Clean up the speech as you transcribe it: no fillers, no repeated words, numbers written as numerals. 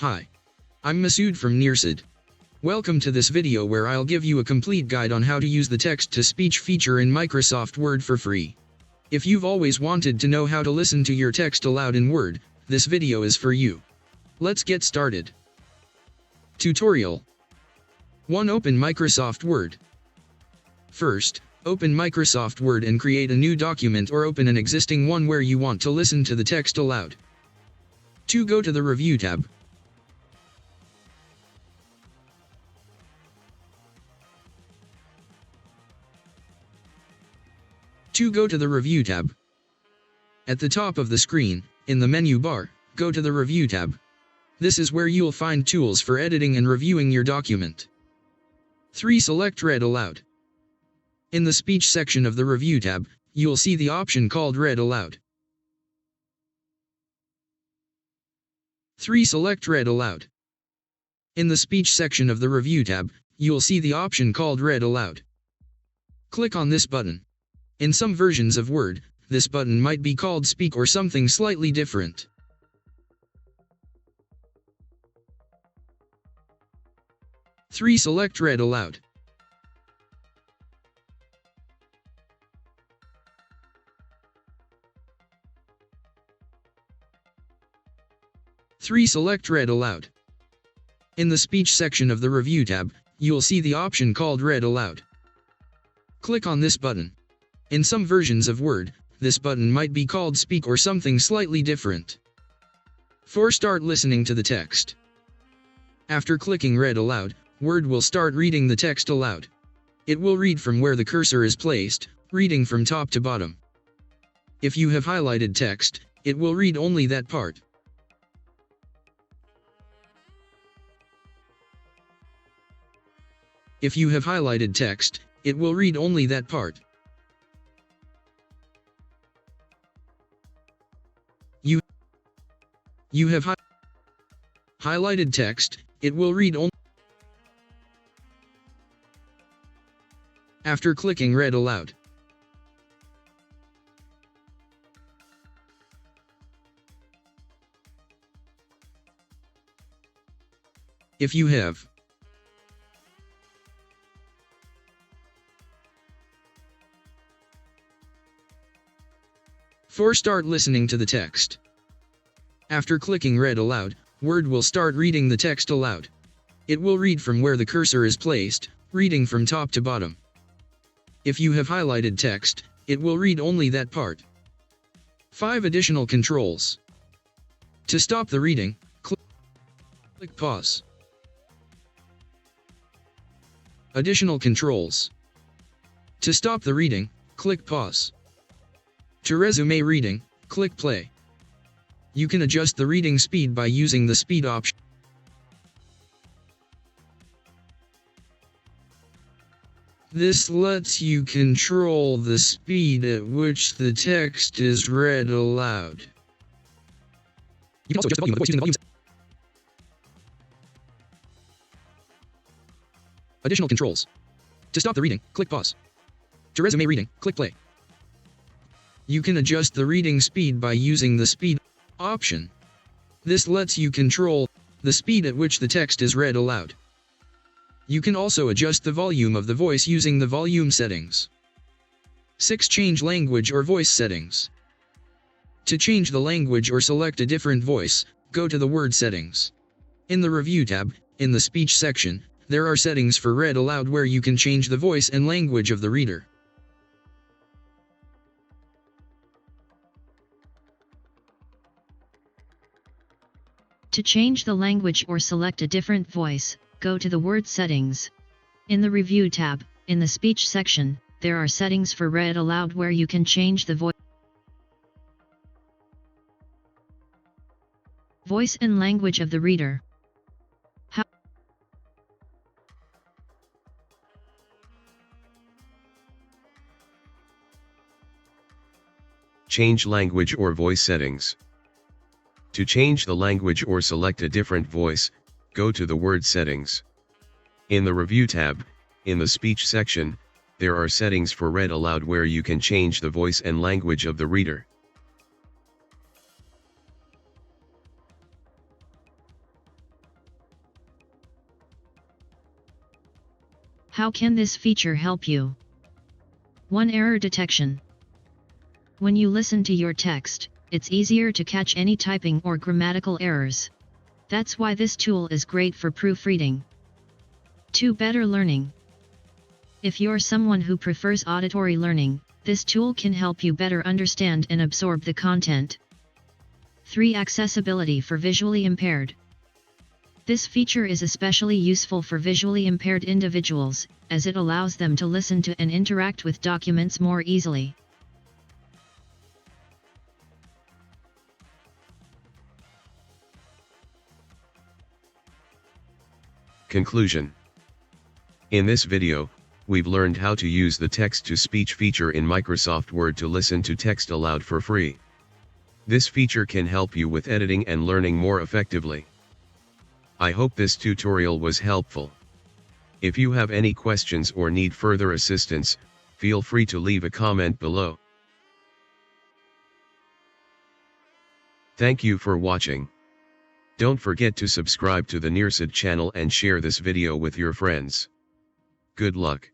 Hi. I'm Masood from Nearsid. Welcome to this video where I'll give you a complete guide on how to use the text-to-speech feature in Microsoft Word for free. If you've always wanted to know how to listen to your text aloud in Word, this video is for you. Let's get started. Tutorial 1. Open Microsoft Word. First, open Microsoft Word and create a new document or open an existing one where you want to listen to the text aloud. 2. Go to the Review tab. 2. Go to the Review tab. At the top of the screen, in the menu bar, go to the Review tab. This is where you'll find tools for editing and reviewing your document. 3. Select Read Aloud. In the Speech section of the Review tab, you'll see the option called Read Aloud. 3. Select Read Aloud. In the Speech section of the Review tab, you'll see the option called Read Aloud. Click on this button. In some versions of Word, this button might be called Speak or something slightly different. 3. Select Read Aloud. Select Read Aloud. In the Speech section of the Review tab, you'll see the option called Read Aloud. Click on this button. In some versions of Word, this button might be called Speak or something slightly different. 4. Start listening to the text. After clicking Read Aloud, Word will start reading the text aloud. It will read from where the cursor is placed, reading from top to bottom. If you have highlighted text, it will read only that part. If you have highlighted text, it will read only that part. You have highlighted text, it will read only. After clicking Read Aloud. If you have start listening to the text. After clicking Read Aloud, Word will start reading the text aloud. It will read from where the cursor is placed, reading from top to bottom. If you have highlighted text, it will read only that part. 5. Additional controls. To stop the reading, click Pause. Additional controls. To stop the reading, click Pause. To resume reading, click Play. You can adjust the reading speed by using the speed option. This lets you control the speed at which the text is read aloud. You can also adjust the volume of the voice using the volume. Additional controls. To stop the reading, click Pause. To resume reading, click Play. You can adjust the reading speed by using the speed option. This lets you control the speed at which the text is read aloud. You can also adjust the volume of the voice using the volume settings. 6. Change language or voice settings. To change the language or select a different voice, go to the Word settings. In the Review tab, in the Speech section, there are settings for Read Aloud where you can change the voice and language of the reader. To change the language or select a different voice, go to the Word settings. In the Review tab, in the Speech section, there are settings for Read Aloud where you can change the voice and language of the reader. Change language or voice settings. To change the language or select a different voice, go to the Word settings. In the Review tab, in the Speech section, there are settings for Read Aloud where you can change the voice and language of the reader. How can this feature help you? 1. Error detection. When you listen to your text, it's easier to catch any typing or grammatical errors. That's why this tool is great for proofreading. 2. Better learning. If you're someone who prefers auditory learning, this tool can help you better understand and absorb the content. 3. Accessibility for visually impaired. This feature is especially useful for visually impaired individuals, as it allows them to listen to and interact with documents more easily. Conclusion. In this video, we've learned how to use the text-to-speech feature in Microsoft Word to listen to text aloud for free. This feature can help you with editing and learning more effectively. I hope this tutorial was helpful. If you have any questions or need further assistance, feel free to leave a comment below. Thank you for watching. Don't forget to subscribe to the Nearsid channel and share this video with your friends. Good luck.